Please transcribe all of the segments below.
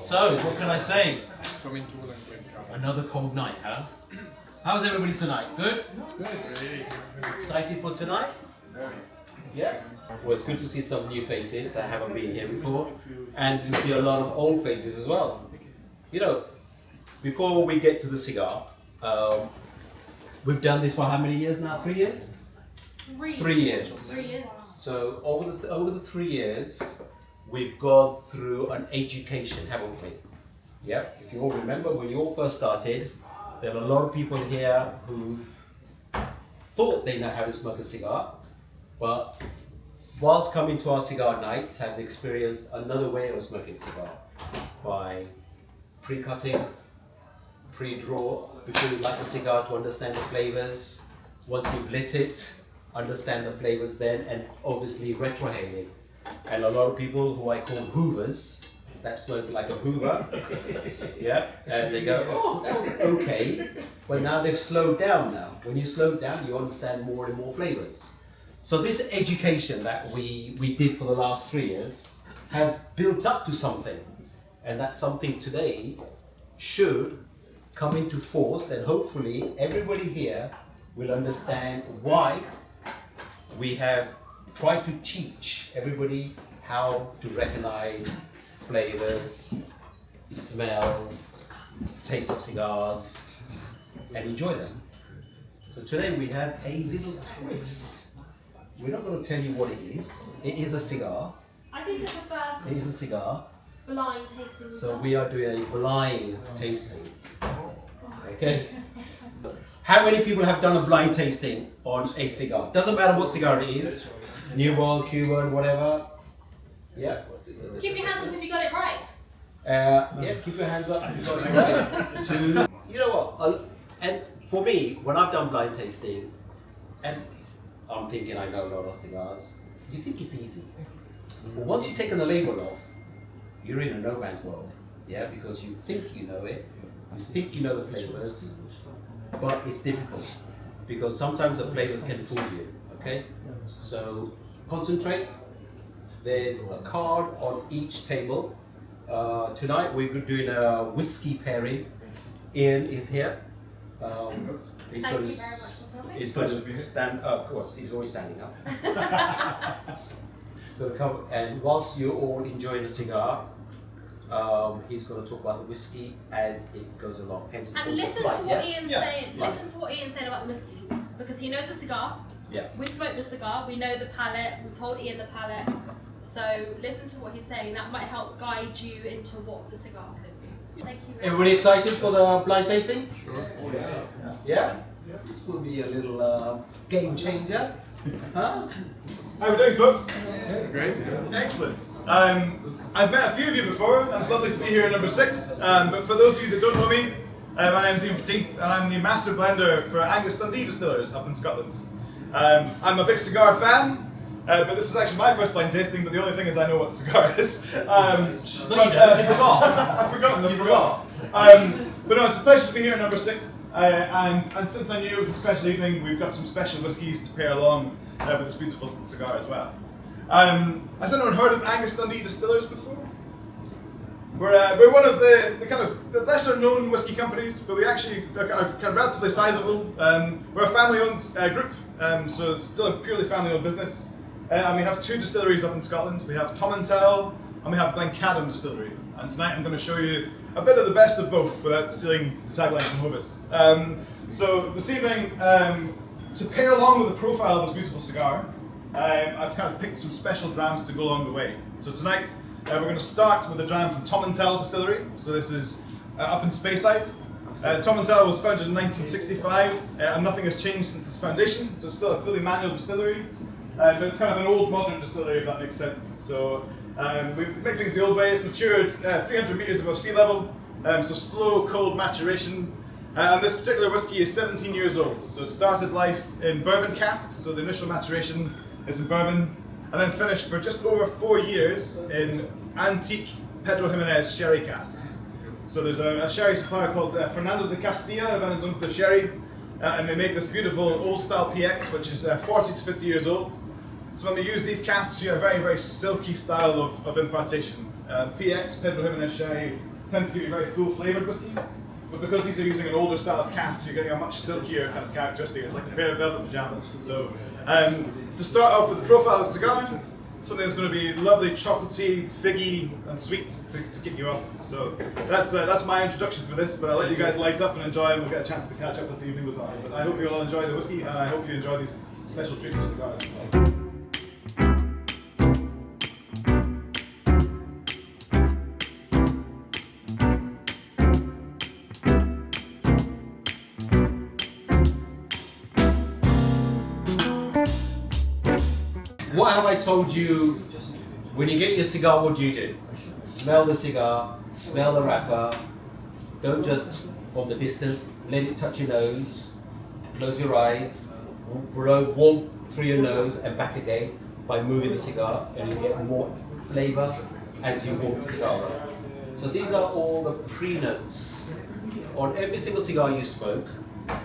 So, what can I say? Tomintoul and Glencadam. Another cold night, huh? How's everybody tonight? Good? Good. Excited for tonight? Yeah? Well, it's good to see some new faces that haven't been here before, and to see a lot of old faces as well. You know, before we get to the cigar, we've done this for how many years now? 3 years? 3 years. 3 years. So over the 3 years, we've gone through an education, haven't we? Yeah. If you all remember, when you all first started, there were a lot of people here who thought they know how to smoke a cigar, but whilst coming to our cigar nights, have experienced another way of smoking a cigar by pre-cutting, pre-draw, before you light the cigar to understand the flavors. Once you've lit it, understand the flavors then, and obviously retrohaling. And a lot of people who I call hoovers, that smoke like a hoover, yeah, and they go, oh, that was okay, but now they've slowed down now. When you slow down, you understand more and more flavors. So this education that we did for the last 3 years has built up to something, and that something today should come into force, and hopefully everybody here will understand why we have tried to teach everybody how to recognize flavors, smells, taste of cigars, and enjoy them. So today we have a little twist. We're not going to tell you what it is. It is a cigar. I think it's the first It is a cigar. blind tasting. So we are doing a blind tasting. Okay. How many people have done a blind tasting on a cigar? Doesn't matter what cigar it is. New World, Cuban, whatever. Yeah. Keep your hands up if you got it right. Yeah, keep your hands up if you got it right. To, you know what? And for me, when I've done blind tasting, and I'm thinking I know a lot of cigars, you think it's easy. But once you've taken the label off, you're in a no man's world. Yeah, because you think you know it, you think you know the flavors, but it's difficult because sometimes the flavors can fool you. Okay, so concentrate. There's a card on each table. Tonight we're doing a whiskey pairing. Ian is here. He's Thank going you very much for coming. He's going to stand up. Of course, he's always standing up. He's going to come, and whilst you're all enjoying the cigar, he's going to talk about the whiskey as it goes along. Hence, And listen to what Ian's saying. Yeah. Listen to what Ian's saying about the whiskey, because he knows the cigar. Yeah. We smoked the cigar. We know the palate. We told Ian the palate. So listen to what he's saying. That might help guide you into what the cigar could be. Thank you. Everybody excited for the blind tasting? Sure. Oh, yeah. Yeah? This will be a little game changer. Huh? How are we doing, folks? Great. Excellent. I've met a few of you before, and it's lovely to be here at number 6. But for those of you that don't know me, my name's Ian Teeth, and I'm the master blender for Angus Dundee Distillers up in Scotland. I'm a big cigar fan, but this is actually my first blind tasting, but the only thing is I know what the cigar is. You forgot. I've forgotten. You forgot. But no, it's a pleasure to be here at number 6. And since I knew it was a special evening, we've got some special whiskies to pair along with this beautiful cigar as well. Has anyone heard of Angus Dundee Distillers before? We're one of the kind of the lesser known whiskey companies, but we actually are kind of relatively sizable. We're a family owned group, so it's still a purely family owned business. And we have 2 distilleries up in Scotland. We have Tomintoul and we have Glencadam distillery. And tonight I'm going to show you a bit of the best of both without stealing the tagline from Hovis. So this evening, to pair along with the profile of this beautiful cigar, I've kind of picked some special drams to go along the way. So tonight we're going to start with a dram from Tomintoul Distillery. So this is up in Speyside. Tomintoul was founded in 1965 and nothing has changed since its foundation. So it's still a fully manual distillery, but it's kind of an old modern distillery, if that makes sense. So we make things the old way. It's matured 300 meters above sea level, so slow, cold maturation. And this particular whiskey is 17 years old. So it started life in bourbon casks, so the initial maturation is in bourbon, and then finished for just over 4 years in antique Pedro Ximénez sherry casks. So there's a sherry supplier called Fernando de Castilla, who owns the sherry, and they make this beautiful old style PX, which is 40 to 50 years old. So when we use these casks, you have a very, very silky style of impartation. PX, Pedro Ximénez sherry, tend to give you very full flavoured whiskies. But because these are using an older style of cask, you're getting a much silkier kind of characteristic. It's like a pair of velvet pajamas. So, to start off with the profile of the cigar, something that's going to be lovely, chocolatey, figgy, and sweet to kick you off. So that's my introduction for this. But I'll let you guys light up and enjoy, and we'll get a chance to catch up as the evening goes on. But I hope you all enjoy the whiskey, and I hope you enjoy these special treats of cigars. What have I told you? When you get your cigar, what do? Smell the cigar, smell the wrapper. Don't just from the distance, let it touch your nose. Close your eyes, blow warmth through your nose and back again by moving the cigar, and you get more flavor as you warm the cigar up. So these are all the pre-notes. On every single cigar you smoke,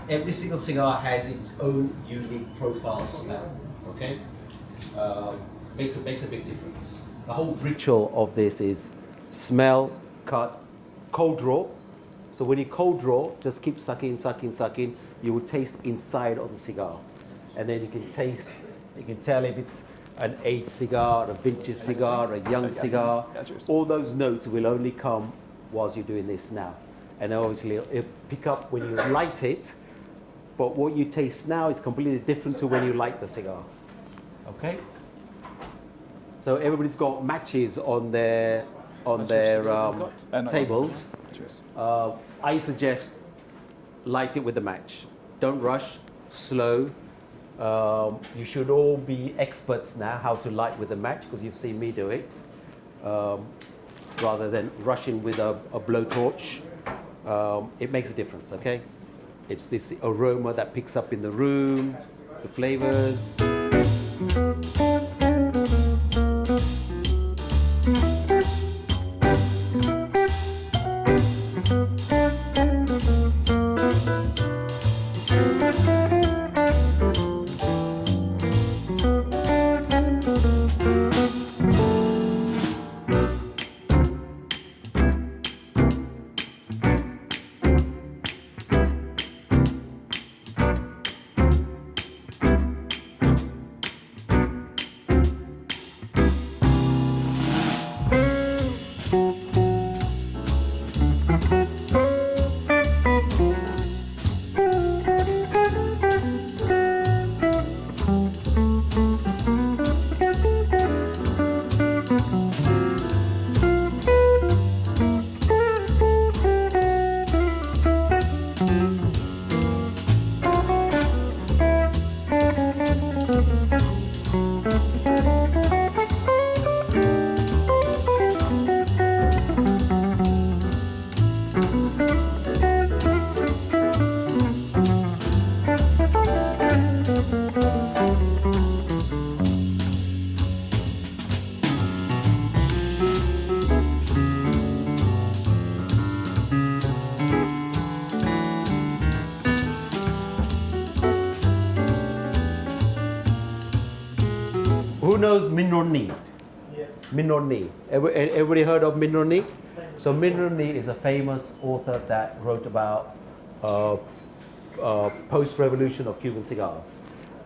every single cigar has its own unique profile smell. Okay? Makes a big difference. The whole ritual of this is smell, cut, cold draw. So when you cold draw, just keep sucking. You will taste inside of the cigar, and then you can taste. You can tell if it's an aged cigar, a vintage cigar, a young cigar. All those notes will only come whilst you're doing this now, and obviously it'll pick up when you light it. But what you taste now is completely different to when you light the cigar. Okay. So everybody's got matches on their tables. I suggest light it with a match. Don't rush. Slow. You should all be experts now how to light with a match because you've seen me do it. Rather than rushing with a blowtorch, it makes a difference. Okay. It's this aroma that picks up in the room, the flavors. Who knows Mignoni? Yeah. Mignoni. Everybody heard of Mignoni? So Mignoni is a famous author that wrote about post-revolution of Cuban cigars.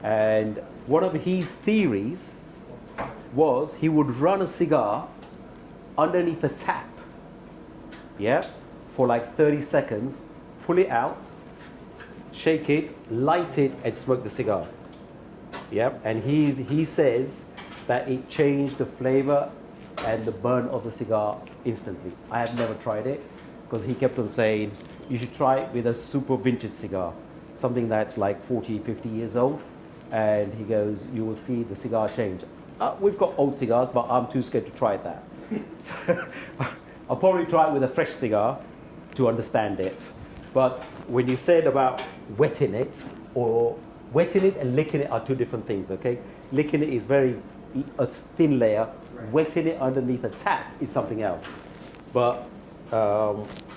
And one of his theories was he would run a cigar underneath a tap, yeah, for like 30 seconds, pull it out, shake it, light it, and smoke the cigar. Yeah, and he says that it changed the flavor and the burn of the cigar instantly. I have never tried it because he kept on saying you should try it with a super vintage cigar, something that's like 40, 50 years old. And he goes, you will see the cigar change. We've got old cigars, but I'm too scared to try that. So I'll probably try it with a fresh cigar to understand it. But when you said about wetting it, or wetting it and licking it are two different things, okay? Licking it is a thin layer. Wetting it underneath a tap is something else. But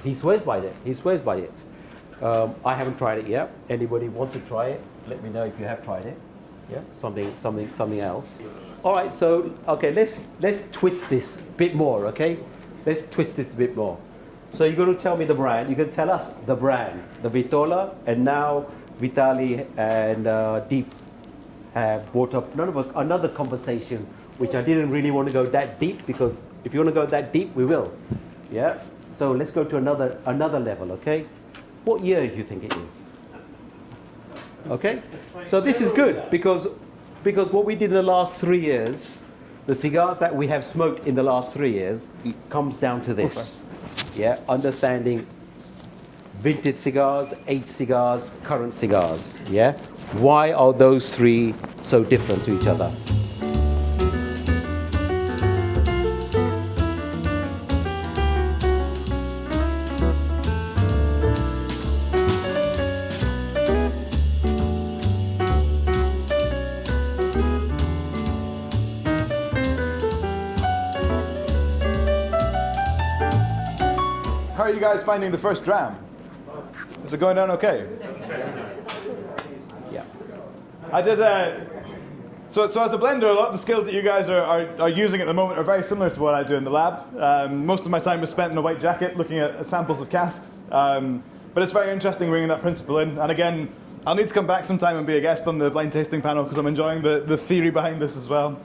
he swears by it. I haven't tried it yet. Anybody wants to try it? Let me know if you have tried it. Yeah, something else. All right, so okay, let's twist this a bit more, okay? Let's twist this a bit more. So you're going to tell me the brand. You're going to tell us the brand, the Vitola, and now Vitali and Deep have brought up another conversation, which I didn't really want to go that deep, because if you want to go that deep, we will. Yeah. So let's go to another level. Okay. What year do you think it is? Okay. So this is good because what we did in the last 3 years, the cigars that we have smoked in the last 3 years, it comes down to this. Yeah, understanding vintage cigars, aged cigars, current cigars. Yeah, why are those three so different to each other? How are you guys finding the first dram? Is it going down okay? Yeah. I did. So as a blender, a lot of the skills that you guys are using at the moment are very similar to what I do in the lab. Most of my time is spent in a white jacket looking at samples of casks. But it's very interesting bringing that principle in. And again, I'll need to come back sometime and be a guest on the blind tasting panel because I'm enjoying the theory behind this as well.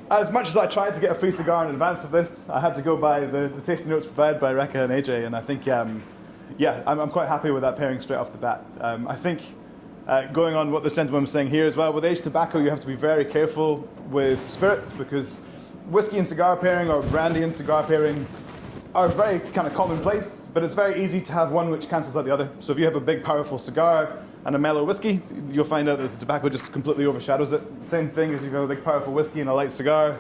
As much as I tried to get a free cigar in advance of this, I had to go by the tasting notes provided by Rekha and AJ, and I think, I'm quite happy with that pairing straight off the bat. I think, going on what this gentleman was saying here as well, with aged tobacco you have to be very careful with spirits, because whiskey and cigar pairing or brandy and cigar pairing are very kind of commonplace, but it's very easy to have one which cancels out the other. So if you have a big powerful cigar and a mellow whiskey, you'll find out that the tobacco just completely overshadows it. Same thing as if you have a big powerful whiskey and a light cigar,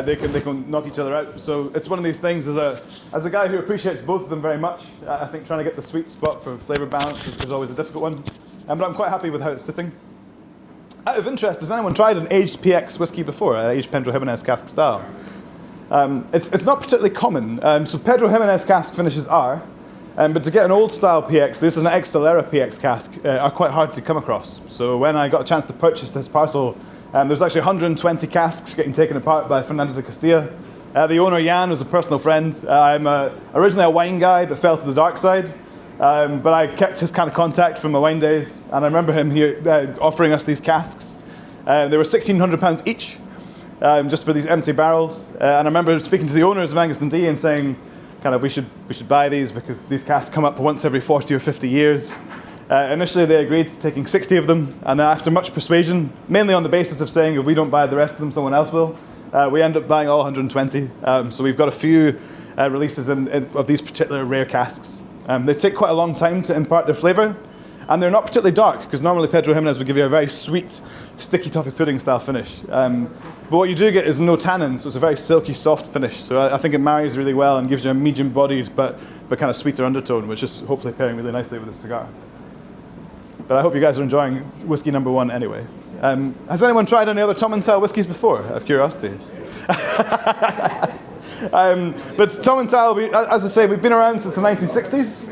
they can knock each other out. So it's one of these things, as a guy who appreciates both of them very much, I think trying to get the sweet spot for flavour balance is always a difficult one. But I'm quite happy with how it's sitting. Out of interest, has anyone tried an aged PX whiskey before, aged Pedro Ximénez cask style? It's not particularly common. So Pedro Ximénez cask finishes are, but to get an old style PX, this is an ex-Solera PX cask, are quite hard to come across. So when I got a chance to purchase this parcel, there's actually 120 casks getting taken apart by Fernando de Castilla. The owner, Jan, was a personal friend. I'm originally a wine guy that fell to the dark side, but I kept his kind of contact from my wine days, and I remember him here offering us these casks. They were £1,600 each, just for these empty barrels. And I remember speaking to the owners of Angus Dundee and saying, kind of, we should buy these because these casks come up once every 40 or 50 years. Initially they agreed to taking 60 of them, and then after much persuasion, mainly on the basis of saying if we don't buy the rest of them, someone else will, we end up buying all 120. So we've got a few releases of these particular rare casks. They take quite a long time to impart their flavour, and they're not particularly dark, because normally Pedro Ximénez would give you a very sweet, sticky toffee pudding style finish. But what you do get is no tannins, so it's a very silky, soft finish. So I think it marries really well and gives you a medium bodied but kind of sweeter undertone, which is hopefully pairing really nicely with this cigar. But I hope you guys are enjoying whiskey number one anyway. Has anyone tried any other Tomintoul whiskies before, out of curiosity? But Tomintoul, as I say, we've been around since the 1960s.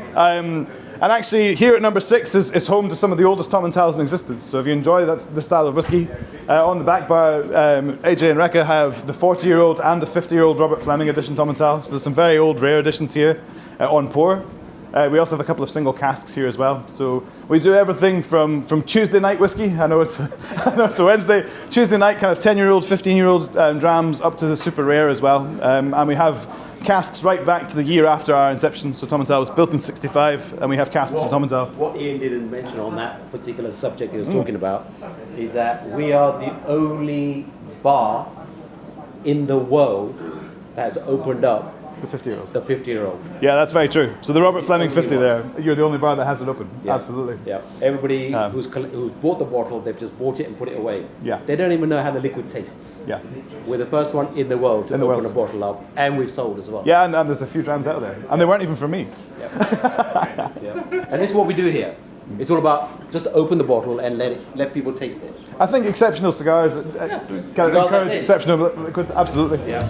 And actually, here at number 6 is home to some of the oldest Tomentouls in existence. So if you enjoy the style of whiskey, on the back bar, AJ and Rekha have the 40-year-old and the 50-year-old Robert Fleming edition Tomintoul. So there's some very old, rare editions here on pour. We also have a couple of single casks here as well. So we do everything from Tuesday night whiskey. I know it's a Wednesday. Tuesday night, kind of 10-year-old, 15-year-old drams, up to the super rare as well. And we have casks right back to the year after our inception. So Tomintoul was built in '65, and we have casks of Tomintoul. What Ian didn't mention on that particular subject he was talking about is that we are the only bar in the world that has opened up The 50-year-olds. the 50-year-old. Yeah, that's very true. So the Robert Fleming 50 there, you're the only bar that has it open. Yeah. Absolutely. Yeah. Everybody who's bought the bottle, they've just bought it and put it away. Yeah. They don't even know how the liquid tastes. Yeah. We're the first one in the world to In the open world. a bottle up, and we've sold as well. Yeah, and there's a few drams out there. And they weren't even for me. Yeah. And this is what we do here. It's all about just open the bottle and let people taste it. I think exceptional cigars kind of encourage exceptional liquid. Absolutely. Yeah.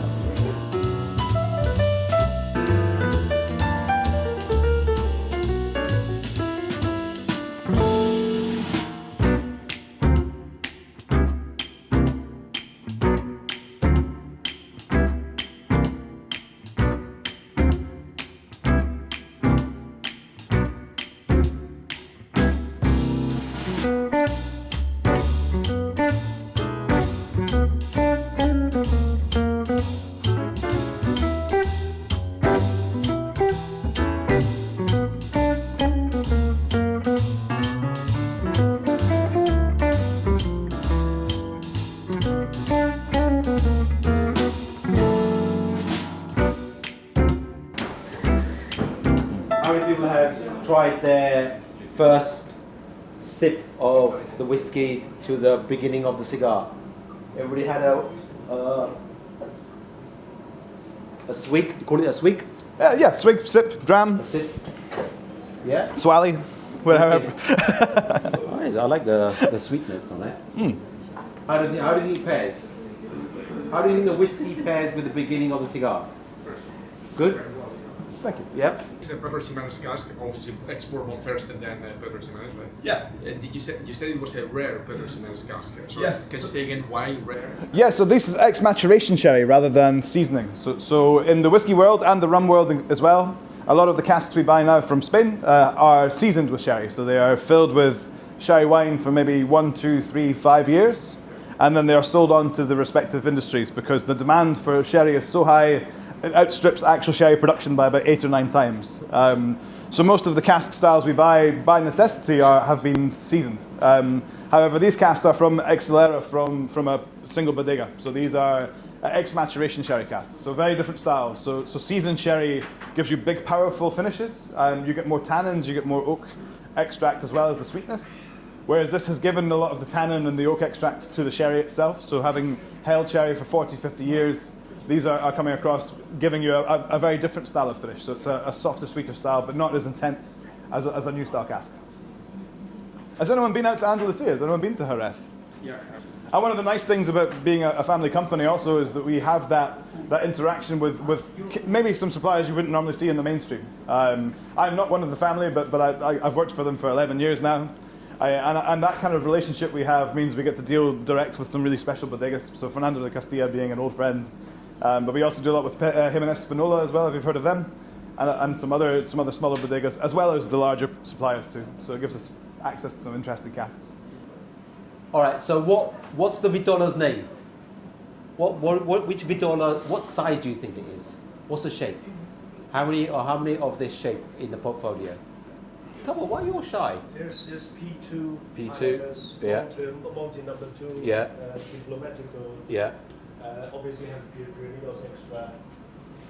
tried their first sip of the whiskey to the beginning of the cigar? Everybody had a swig. You call it a swig? Yeah, swig, sip, dram, A sip. Yeah. swally, whatever. Nice. I like the sweet notes on it. How do you think it pairs? How do you think the whiskey pairs with the beginning of the cigar? Good. Thank you. Yep. It's a Pedro Ximénez cask, obviously ex-bourbon first and then Pedro Ximénez, right? Yeah. Did you say it was a rare Pedro Ximénez cask? Sorry. Yes. Can you say again why rare? Yeah, so this is ex-maturation sherry rather than seasoning. So in the whiskey world and the rum world as well, a lot of the casks we buy now from Spain are seasoned with sherry. So they are filled with sherry wine for maybe 1, 2, 3, 5 years, and then they are sold on to the respective industries because the demand for sherry is so high, it outstrips actual sherry production by about 8 or 9 times. So most of the cask styles we buy by necessity have been seasoned. However, these casks are from Excelera, from a single bodega. So these are ex-maturation sherry casks. So very different styles. So seasoned sherry gives you big, powerful finishes. You get more tannins, you get more oak extract as well as the sweetness. Whereas this has given a lot of the tannin and the oak extract to the sherry itself. So having held sherry for 40, 50 years, these are coming across, giving you a very different style of finish. So it's a softer, sweeter style, but not as intense as a new style cask. Has anyone been out to Andalucía? Has anyone been to Jerez? Yeah. And one of the nice things about being a family company also is that we have that interaction with maybe some suppliers you wouldn't normally see in the mainstream. I'm not one of the family, but I've worked for them for 11 years now. And that kind of relationship we have means we get to deal direct with some really special bodegas. So Fernando de Castilla being an old friend. But we also do a lot with Ximénez Spinola as well, if you've heard of them. And some other smaller bodegas, as well as the larger suppliers too. So it gives us access to some interesting casks. All right. So what's the Vitola's name? Which Vitola? What size do you think it is? What's the shape? How many of this shape in the portfolio? Come on, why are you all shy? There's P2, P2, yeah. Monty number 2, Yeah. Diplomatico. Yeah. Obviously have Pyrenees extra.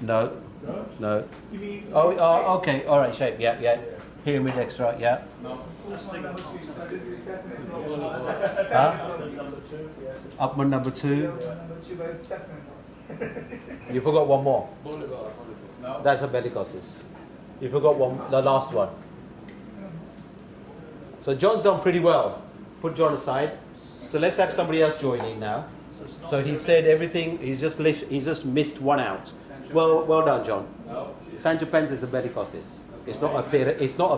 No. No? No. You mean? Oh, okay. All right. Shape. Yeah. Yeah. Pyramid extra. Yeah. No. Huh? Number 2, yes. Upman number 2. Number 2, but it's definitely not. You forgot one more. That's a bellicosis. You forgot the last one. So John's done pretty well. Put John aside. So let's have somebody else join in now. So he said everything. He's just missed one out. Well done, John. Sancho Panza is a bellicosis. It's not a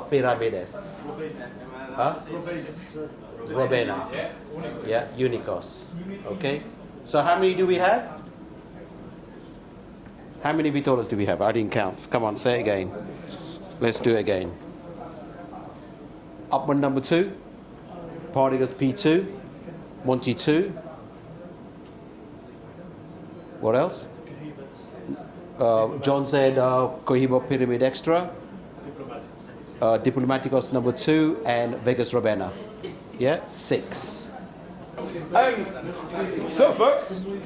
pyramides. Huh? Robena. Yeah, unicos. Okay. So how many do we have? How many Vitolas do we have? I didn't count. Come on, say it again. Let's do it again. Upman number 2. Pardigas P2. Monty 2. What else? John said Cohiba Pyramid Extra. Diplomaticos number 2 and Vegas Robena. Yeah, 6. So, folks, we're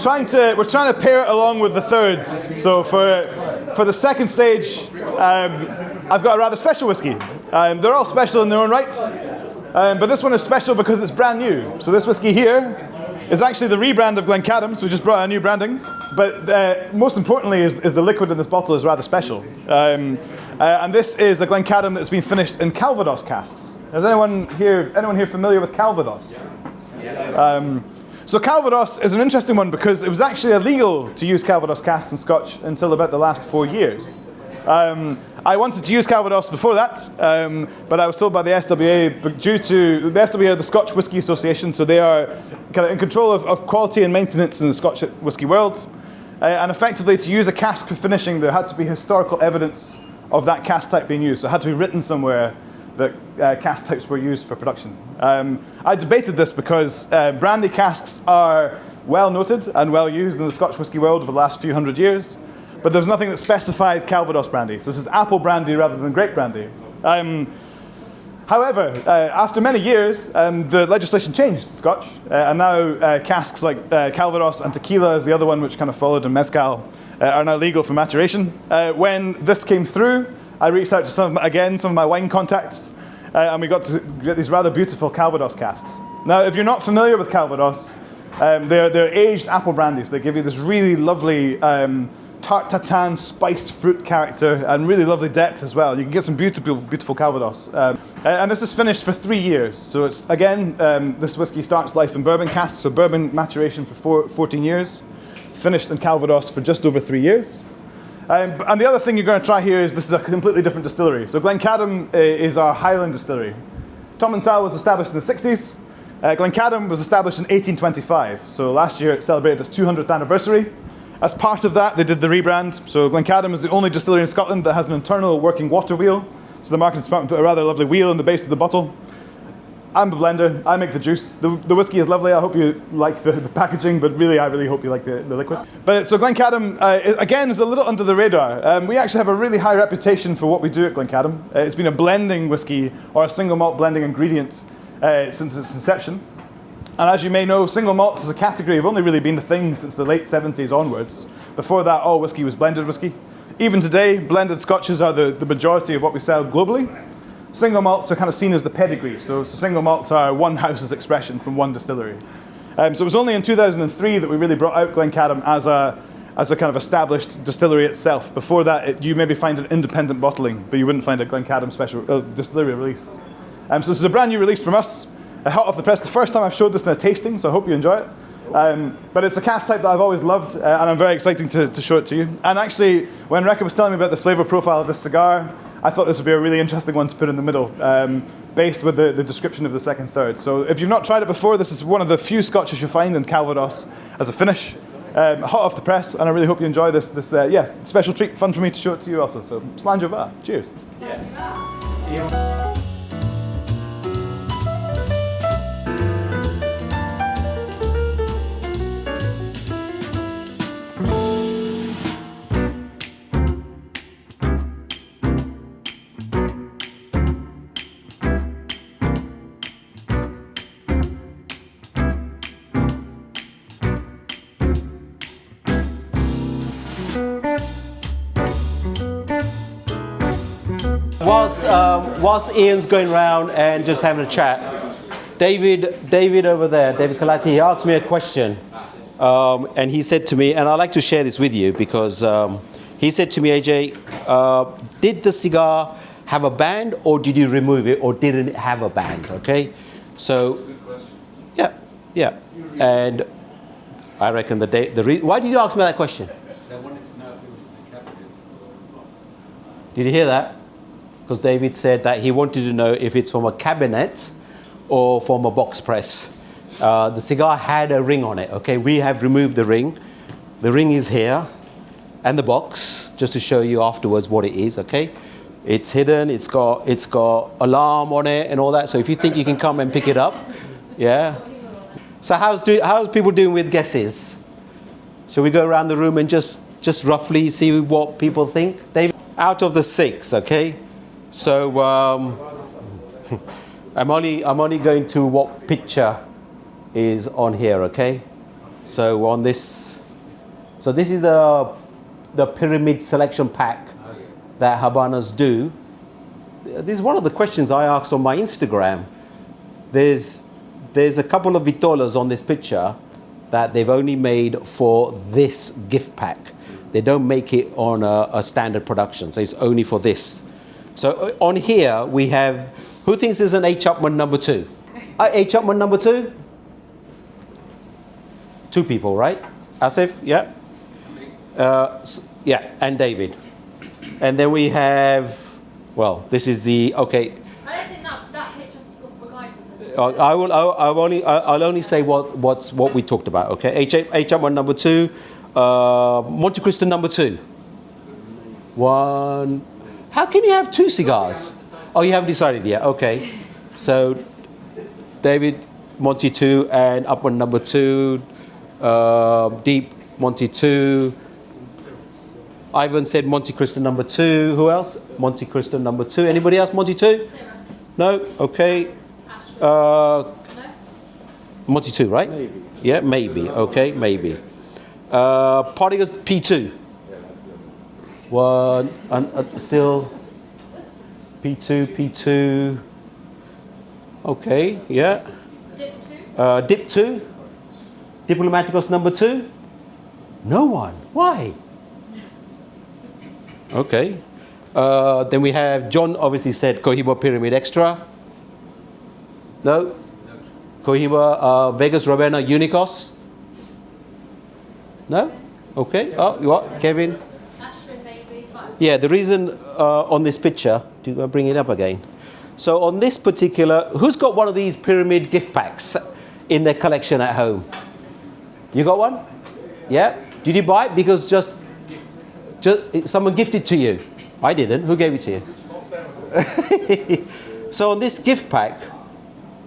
trying to pair it along with the thirds. So for the second stage, I've got a rather special whiskey. They're all special in their own right, but this one is special because it's brand new. So this whiskey here is actually the rebrand of Glencadam, so we just brought out a new branding. But most importantly is the liquid in this bottle is rather special. And this is a Glencadam that's been finished in Calvados casks. Is anyone here familiar with Calvados? So Calvados is an interesting one because it was actually illegal to use Calvados casks in Scotch until about the last 4 years. I wanted to use Calvados before that, but I was told by the SWA, due to the SWA, the Scotch Whisky Association, so they are kind of in control of quality and maintenance in the Scotch whisky world. And effectively, to use a cask for finishing, there had to be historical evidence of that cask type being used. So it had to be written somewhere that cask types were used for production. I debated this because brandy casks are well noted and well used in the Scotch whisky world over the last few hundred years. But there was nothing that specified Calvados brandy. So this is apple brandy rather than grape brandy. However, after many years, the legislation changed in Scotch. And now casks like Calvados and tequila is the other one which kind of followed, and mezcal are now legal for maturation. When this came through, I reached out to some of my wine contacts, and we got to get these rather beautiful Calvados casks. Now, if you're not familiar with Calvados, they're aged apple brandies. They give you this really lovely tart tatin spiced fruit character and really lovely depth as well. You can get some beautiful Calvados. And this is finished for 3 years. So it's, again, this whiskey starts life in bourbon casks, so bourbon maturation for 14 years, finished in Calvados for just over 3 years. And the other thing you're going to try here is this is a completely different distillery. So Glencadam is our Highland distillery. Tomintoul was established in the 60s. Glencadam was established in 1825. So last year it celebrated its 200th anniversary. As part of that, they did the rebrand. So Glencadam is the only distillery in Scotland that has an internal working water wheel. So the marketing department put a rather lovely wheel in the base of the bottle. I'm the blender. I make the juice. The whiskey is lovely. I hope you like the packaging, but really, I really hope you like the liquid. But so Glencadam, again, is a little under the radar. We actually have a really high reputation for what we do at Glencadam. It's been a blending whiskey, or a single malt blending ingredient, since its inception. And as you may know, single malts as a category have only really been a thing since the late 70s onwards. Before that, all whiskey was blended whiskey. Even today, blended scotches are the majority of what we sell globally. Single malts are kind of seen as the pedigree. So single malts are one house's expression from one distillery. So it was only in 2003 that we really brought out Glencadam as a kind of established distillery itself. Before that, you maybe find an independent bottling, but you wouldn't find a Glencadam special distillery release. So this is a brand new release from us. Hot off the press, the first time I've showed this in a tasting, so I hope you enjoy it. But it's a cask type that I've always loved, and I'm very excited to show it to you. And actually, when Rekha was telling me about the flavour profile of this cigar, I thought this would be a really interesting one to put in the middle, based with the description of the second third. So if you've not tried it before, this is one of the few scotches you'll find in Calvados as a finish. Hot off the press, and I really hope you enjoy this special treat. Fun for me to show it to you also. So, Slanjova. Cheers. Yeah. Whilst Ian's going around and just having a chat, David over there, David Kalati, he asked me a question, and he said to me, and I'd like to share this with you because he said to me, AJ, did the cigar have a band, or did you remove it, or didn't it have a band? Okay, so yeah, and I reckon why did you ask me that question? I wanted to know if it was the cabinet. Did you hear that? Because David said that he wanted to know if it's from a cabinet or from a box press. The cigar had a ring on it, okay? We have removed the ring. The ring is here, and the box, just to show you afterwards what it is, okay? It's hidden, it's got alarm on it and all that, so if you think you can come and pick it up, yeah? So how's people doing with guesses? Shall we go around the room and just roughly see what people think? David, out of the 6, okay? So I'm only going to what picture is on here, okay? So on this, so this is the pyramid selection pack that Habanas do. This is one of the questions I asked on my Instagram. There's a couple of vitolas on this picture that they've only made for this gift pack. They don't make it on a standard production, so it's only for this. So on here we have, who thinks there's an H. Upmann number 2? H. Upmann number 2? 2 people, right? Asif, yeah? Yeah, and David. And then we have, well, this is the, okay. I don't think that picture's regardless. I'll only say what we talked about, okay? H. Upmann number 2, Monte Cristo number 2. 1. How can you have 2 cigars? Oh, you haven't decided yet. Okay. So, David, Monte 2, and Upmann number 2, Deep, Monte 2. Ivan said Monte Cristo number 2. Who else? Monte Cristo number 2. Anybody else? Monte 2? No? Okay. Monte 2, right? Maybe. Yeah, maybe. Okay, maybe. Partagas P2. 1, and still P2, P2. Okay, yeah. Dip 2. Dip 2. Diplomaticos number 2. No one. Why? Okay. Then we have John obviously said Cohiba Pyramid Extra. No? Cohiba Vegas Ravenna Unicos? No? Okay. Oh, what? Kevin? Ashwin maybe. Fine. Yeah, the reason on this picture, do I bring it up again? So on this particular, who's got one of these pyramid gift packs in their collection at home? You got one? Yeah? Did you buy it because just someone gifted to you? I didn't. Who gave it to you? So on this gift pack,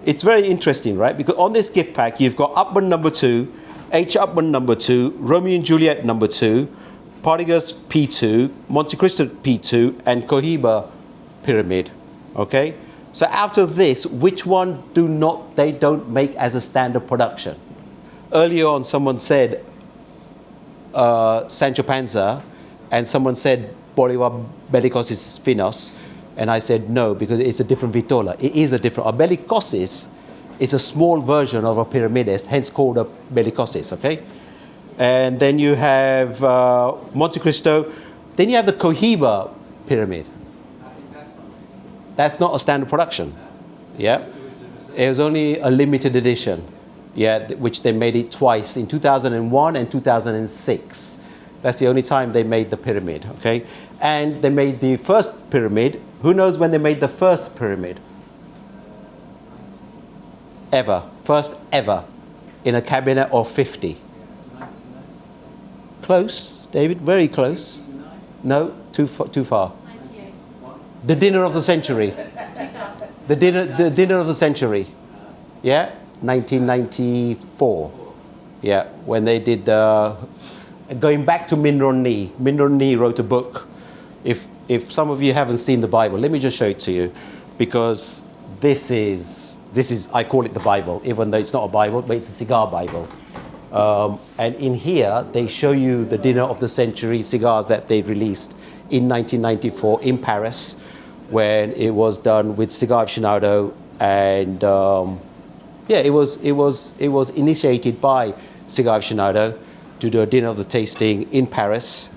it's very interesting, right? Because on this gift pack, you've got Upman number 2, H. Upman number 2, Romeo and Juliet number 2, Partagas P2, Monte Cristo P2, and Cohiba Pyramid. Okay? So out of this, which one they don't make as a standard production? Earlier on, someone said Sancho Panza, and someone said Bolivar Bellicosis Finos, and I said no, because it's a different vitola. It is a different. A Bellicosis is a small version of a Pyramides, hence called a Bellicosis, okay? And then you have Monte Cristo. Then you have the Cohiba Pyramid. That's not a standard production, yeah? It was only a limited edition, yeah, which they made it twice, in 2001 and 2006. That's the only time they made the pyramid, okay? And they made the first pyramid. Who knows when they made the first pyramid? Ever. First ever. In a cabinet of 50. Close, David, very close. No, too far. 98. The dinner of the century. 2000. The dinner of the century. Yeah? 1994. Yeah, when they did the... Going back to Minron Nee. Minron Nee wrote a book. If some of you haven't seen the Bible, let me just show it to you, because this is I call it the Bible, even though it's not a Bible, but it's a cigar Bible. And in here they show you the dinner of the century cigars that they released in 1994 in Paris, when it was done with Cigar Aficionado, and it was initiated by Cigar Aficionado to do a dinner of the tasting in Paris,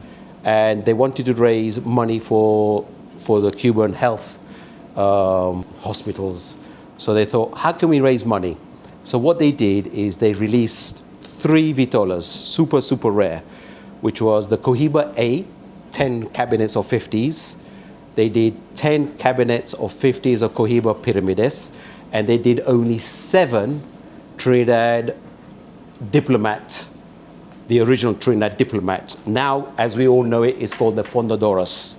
and they wanted to raise money for the Cuban health hospitals. So they thought, how can we raise money? So what they did is they released 3 vitolas, super rare, which was the Cohiba A, 10 cabinets of 50s. They did 10 cabinets of 50s of Cohiba Pyramides, and they did only 7 Trinidad Diplomat, the original Trinidad Diplomat. Now, as we all know it, it's called the Fondadoras,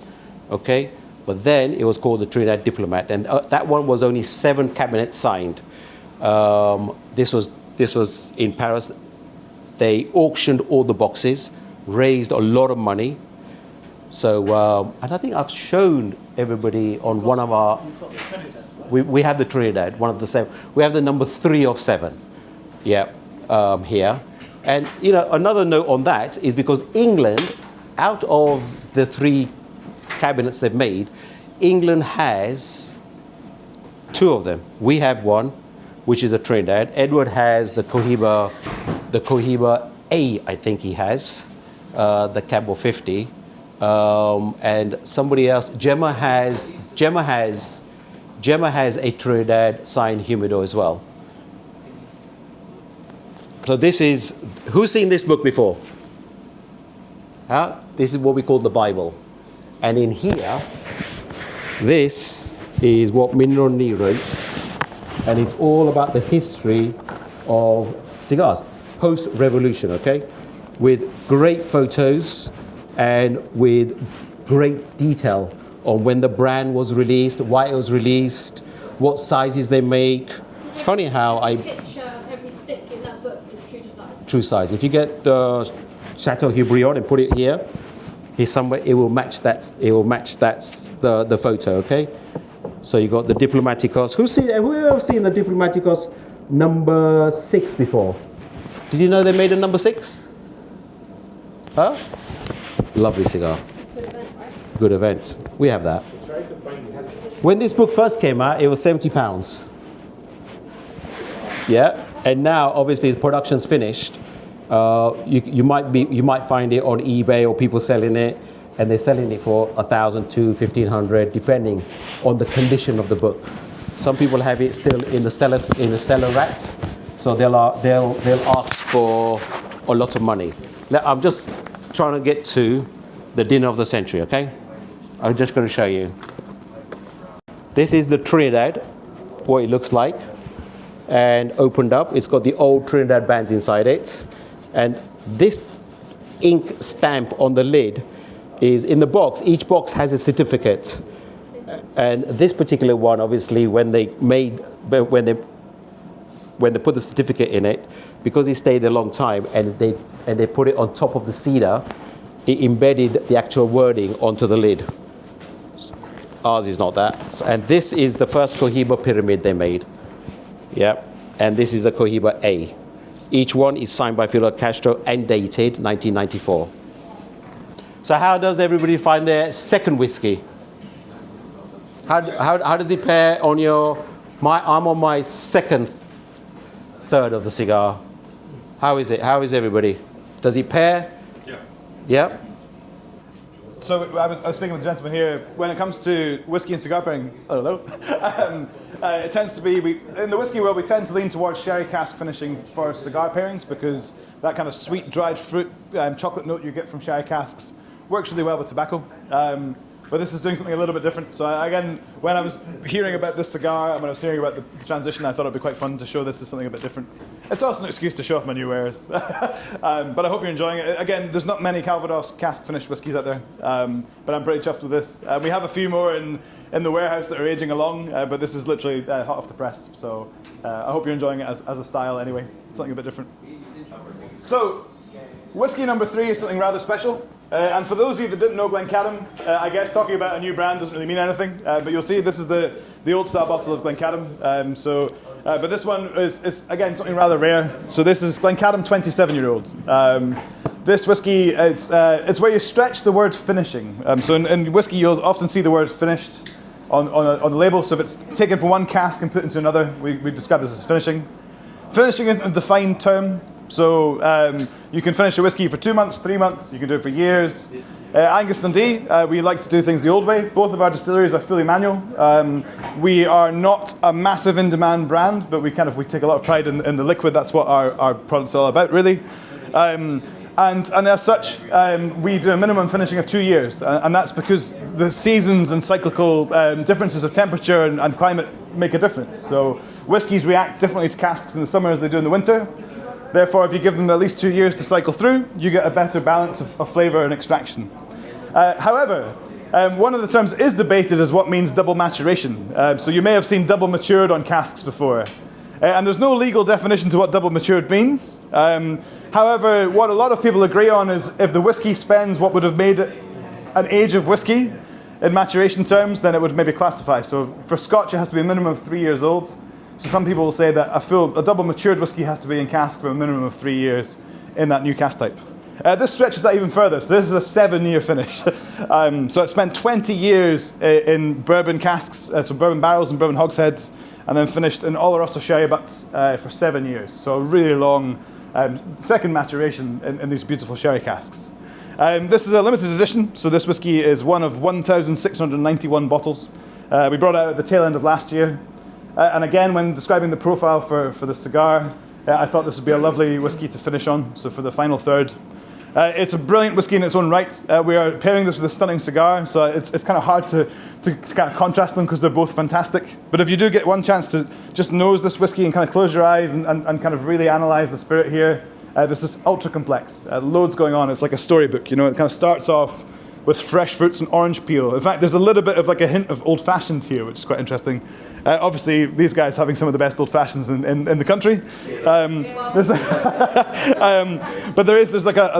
okay? But then it was called the Trinidad Diplomat, and that one was only 7 cabinets signed. This was in Paris. They auctioned all the boxes, raised a lot of money. So, and I think I've shown everybody on one of our... You've got the Trinidad, right? We have the Trinidad, one of the 7. We have the number 3 of 7, yeah, here. And, you know, another note on that is because England, out of the 3 cabinets they've made, England has 2 of them. We have one, which is a Trinidad. Edward has the Cohiba A, I think he has, the Cabo 50. And somebody else, Gemma has a Trinidad signed humidor as well. So this is, who's seen this book before? This is what we call the Bible. And in here, this is what Minron Nee wrote. And it's all about the history of cigars, post-revolution, okay? With great photos and with great detail on when the brand was released, why it was released, what sizes they make. It's funny how Picture every stick in that book is true to size. true size. If you get the Chateau Hibrion and put it here somewhere, it will match that. It will match the photo. Okay. So you got the Diplomaticos. Who ever seen the Diplomaticos number 6 before? Did you know they made a number 6? Huh? Lovely cigar. Good event, right? Good event. We have that. It's very good branding, hasn't it? When this book first came out, it was £70. Yeah, and now obviously the production's finished. You might find it on eBay or people selling it, and they're selling it for $1,000 to $1,500, depending on the condition of the book. Some people have it still in the cellar wrapped, so they'll ask for a lot of money. I'm just trying to get to the dinner of the century, okay? I'm just going to show you. This is the Trinidad, what it looks like, and opened up. It's got the old Trinidad bands inside it, and this ink stamp on the lid is in the box. Each box has a certificate, and this particular one, obviously, when they put the certificate in it, because it stayed a long time, and they put it on top of the cedar, it embedded the actual wording onto the lid. Ours is not that. And this is the first Cohiba pyramid they made. Yep. And this is the Cohiba A. Each one is signed by Fidel Castro and dated 1994. So how does everybody find their second whiskey? How does it pair on I'm on my third of the cigar. How is it? How is everybody? Does it pair? Yeah. Yeah? So I was speaking with the gentleman here. When it comes to whiskey and cigar pairing, it tends to be, in the whiskey world, we tend to lean towards sherry cask finishing for cigar pairings, because that kind of sweet dried fruit chocolate note you get from sherry casks works really well with tobacco. But this is doing something a little bit different. So again, when I was hearing about this cigar and when I was hearing about the transition, I thought it'd be quite fun to show this as something a bit different. It's also an excuse to show off my new wares. But I hope you're enjoying it. Again, there's not many Calvados cask finished whiskies out there, but I'm pretty chuffed with this. We have a few more in the warehouse that are aging along, but this is literally hot off the press. So I hope you're enjoying it as a style anyway. It's something a bit different. So whiskey number 3 is something rather special. And for those of you that didn't know Glencadam, I guess talking about a new brand doesn't really mean anything. But you'll see this is the old style bottle of Glencadam. But this one is again something rather rare. So this is Glencadam 27-year-old. This whiskey, it's where you stretch the word finishing. So in whiskey you'll often see the word finished on the label. So if it's taken from one cask and put into another, we describe this as finishing. Finishing isn't a defined term. So you can finish a whiskey for 2 months, 3 months, you can do it for years. Angus Dundee, we like to do things the old way. Both of our distilleries are fully manual. We are not a massive in-demand brand, but we take a lot of pride in the liquid. That's what our product's all about, really. And as such, we do a minimum finishing of 2 years. And that's because the seasons and cyclical differences of temperature and climate make a difference. So whiskies react differently to casks in the summer as they do in the winter. Therefore, if you give them at least 2 years to cycle through, you get a better balance of flavour and extraction. However, one of the terms is debated as what means double maturation. So you may have seen double matured on casks before. And there's no legal definition to what double matured means. However, what a lot of people agree on is if the whiskey spends what would have made it an age of whiskey in maturation terms, then it would maybe classify. So for Scotch, it has to be a minimum of 3 years old. So some people will say that a double matured whiskey has to be in cask for a minimum of 3 years in that new cask type. This stretches that even further. So this is a 7-year finish. So it spent 20 years in bourbon casks, so bourbon barrels and bourbon hogsheads, and then finished in Oloroso sherry butts for 7 years. So a really long second maturation in these beautiful sherry casks. This is a limited edition. So this whiskey is one of 1,691 bottles. We brought it out at the tail end of last year. And again, when describing the profile for the cigar, I thought this would be a lovely whiskey to finish on. So for the final third, it's a brilliant whiskey in its own right. We are pairing this with a stunning cigar, so it's kind of hard to kind of contrast them because they're both fantastic. But if you do get one chance to just nose this whiskey and kind of close your eyes and kind of really analyze the spirit here, this is ultra complex. Loads going on. It's like a storybook. It kind of starts off with fresh fruits and orange peel. In fact, there's a little bit of like a hint of old-fashioned here, which is quite interesting. Obviously, these guys having some of the best old-fashions in the country. But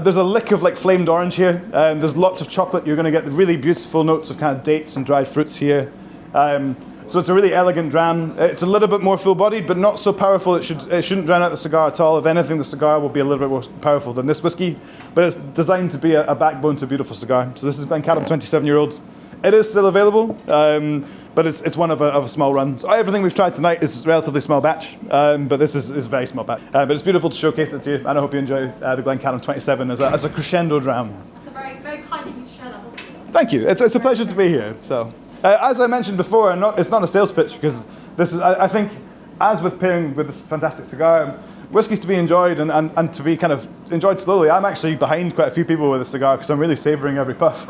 there's a lick of like flamed orange here. There's lots of chocolate. You're going to get really beautiful notes of kind of dates and dried fruits here. So it's a really elegant dram. It's a little bit more full-bodied, but not so powerful. It shouldn't drown out the cigar at all. If anything, the cigar will be a little bit more powerful than this whiskey. But it's designed to be a backbone to a beautiful cigar. So this is Glencadam 27-year-old. It is still available, but it's one of a small run. So everything we've tried tonight is relatively small batch, but this is a very small batch. But it's beautiful to showcase it to you, and I hope you enjoy the Glencadam 27 as a crescendo dram. It's a very, very kind of you to share that with us. Thank you. It's a pleasure to be here. So, as I mentioned before, it's not a sales pitch because this is, I think, as with pairing with this fantastic cigar, whiskey's to be enjoyed and to be kind of enjoyed slowly. I'm actually behind quite a few people with a cigar because I'm really savouring every puff.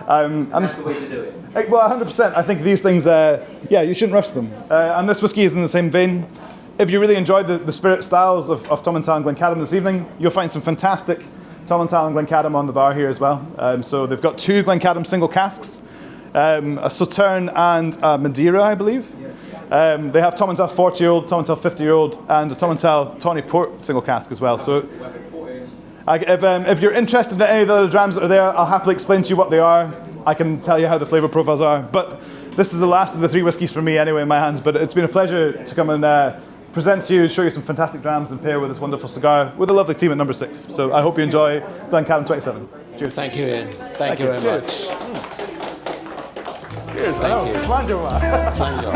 That's the way to do it. Well, 100%. I think these things, you shouldn't rush them. And this whiskey is in the same vein. If you really enjoyed the spirit styles of Tomintoul and Glencadam this evening, you'll find some fantastic Tomintoul and Glencadam on the bar here as well. So they've got 2 Glencadam single casks, a Sauterne and a Madeira, I believe. They have Tomintoul 40-year-old, Tomintoul 50-year-old, and a Tomintoul Tawny Port single cask as well. So if you're interested in any of the other drams that are there, I'll happily explain to you what they are. I can tell you how the flavour profiles are. But this is the last of the 3 whiskies for me anyway in my hands. But it's been a pleasure to come and present to you, show you some fantastic drams and pair with this wonderful cigar with a lovely team at number 6. So I hope you enjoy Glencadam 27. Cheers. Thank you, Ian. Thank you very much. Cheers. Thank you. Slanjo. Sanjo.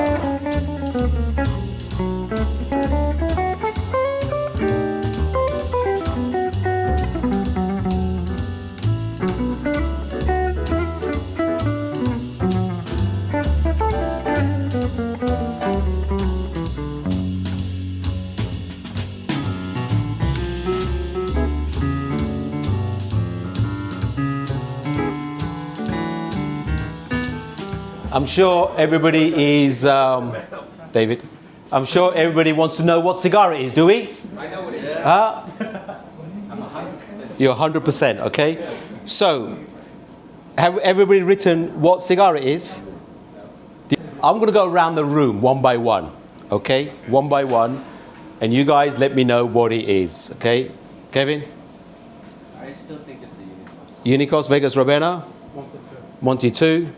I'm sure everybody is, David, I'm sure everybody wants to know what cigar it is, do we? I know what it is. Huh? I'm 100%. You're 100%, okay? So, have everybody written what cigar it is? I'm going to go around the room one by one, okay? One by one, and you guys let me know what it is, okay? Kevin? I still think it's the Unicos. Unicos, Vegas Robena? Monty 2?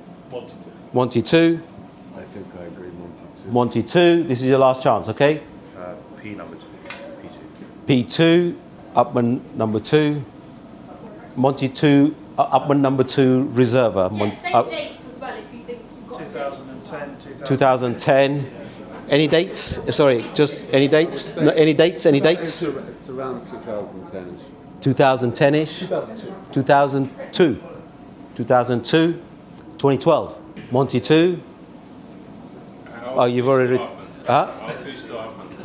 Monty 2? I think I agree, Monty 2, this is your last chance, okay? P number 2, P2. P2, Upman number 2. Monty 2, Upman number 2, Reserva. Yeah, say dates as well if you think you've got 2010, 2010. Any dates? Sorry, just any dates? No, any dates? Any dates? It's around 2010. 2010-ish? 2002. 2002. 2012. Monty 2. Oh, you've already... Huh?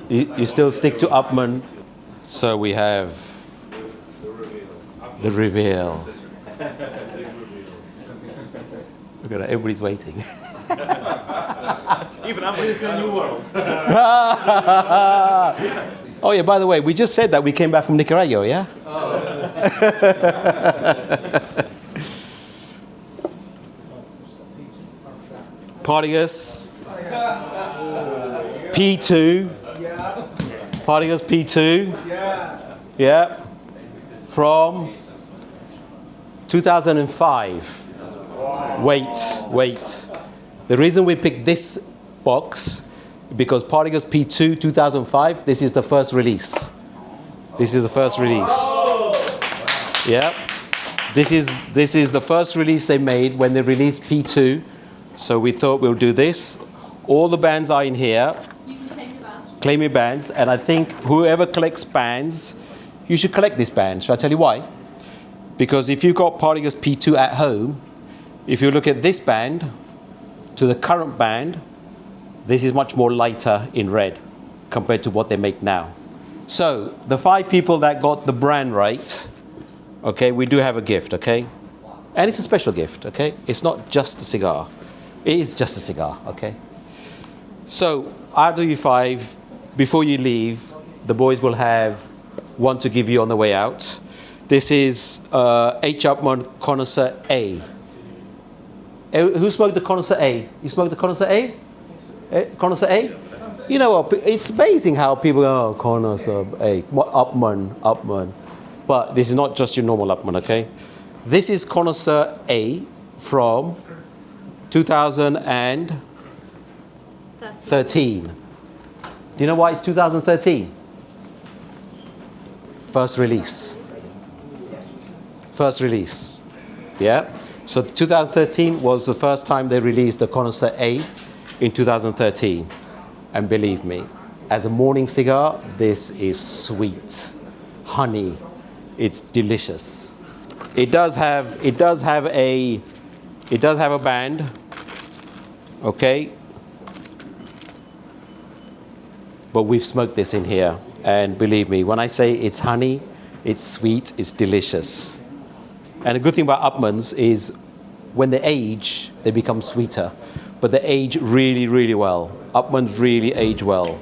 You still stick to Upman. So we have the reveal. Look at that, everybody's waiting. Even I'm waiting. a new world. Oh yeah, by the way, we just said that we came back from Nicaragua, yeah? Partagas P2. Partagas P2. Yeah. From 2005. Wait. The reason we picked this box because Partagas P2 2005. This is the first release. Yeah. This is the first release they made when they released P2. So we thought we'll do this. All the bands are in here. You can claim your bands. Claim your bands. And I think whoever collects bands, you should collect this band. Should I tell you why? Because if you've got Partagas P2 at home, if you look at this band to the current band, this is much more lighter in red compared to what they make now. So the 5 people that got the brand right, okay, we do have a gift, okay? And it's a special gift, okay? It's not just a cigar. It is just a cigar, okay? So, out of you 5, before you leave, the boys will have one to give you on the way out. This is H. Upman Connoisseur A. Who smoked the Connoisseur A? You smoked the Connoisseur A? Connoisseur A? You know what? It's amazing how people go, oh, Connoisseur A. What Upman. But this is not just your normal Upman, okay? This is Connoisseur A from 2013. Do you know why it's 2013? First release. Yeah? So 2013 was the first time they released the Connoisseur A in 2013. And believe me, as a morning cigar, this is sweet, honey. It's delicious. It does have a band, okay? But we've smoked this in here, and believe me, when I say it's honey, it's sweet, it's delicious. And the good thing about Upmanns is when they age, they become sweeter, but they age really, really well. Upmanns really age well.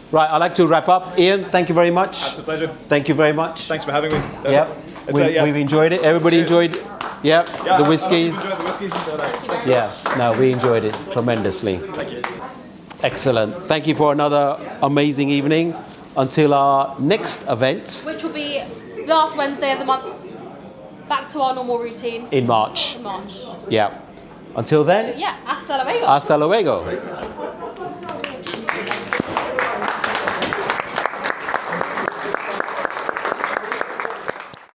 Right, I'd like to wrap up. Ian, thank you very much. It's a pleasure. Thank you very much. Thanks for having me. Yep, we've enjoyed it. Everybody enjoyed it. Yep, the whiskies. Enjoy the whiskey. Yeah, no, we enjoyed it tremendously. Thank you. Excellent. Thank you for another amazing evening. Until our next event Which will be last Wednesday of the month. Back to our normal routine in March. in March. Yeah. Until then, Yeah, hasta luego. hasta luego.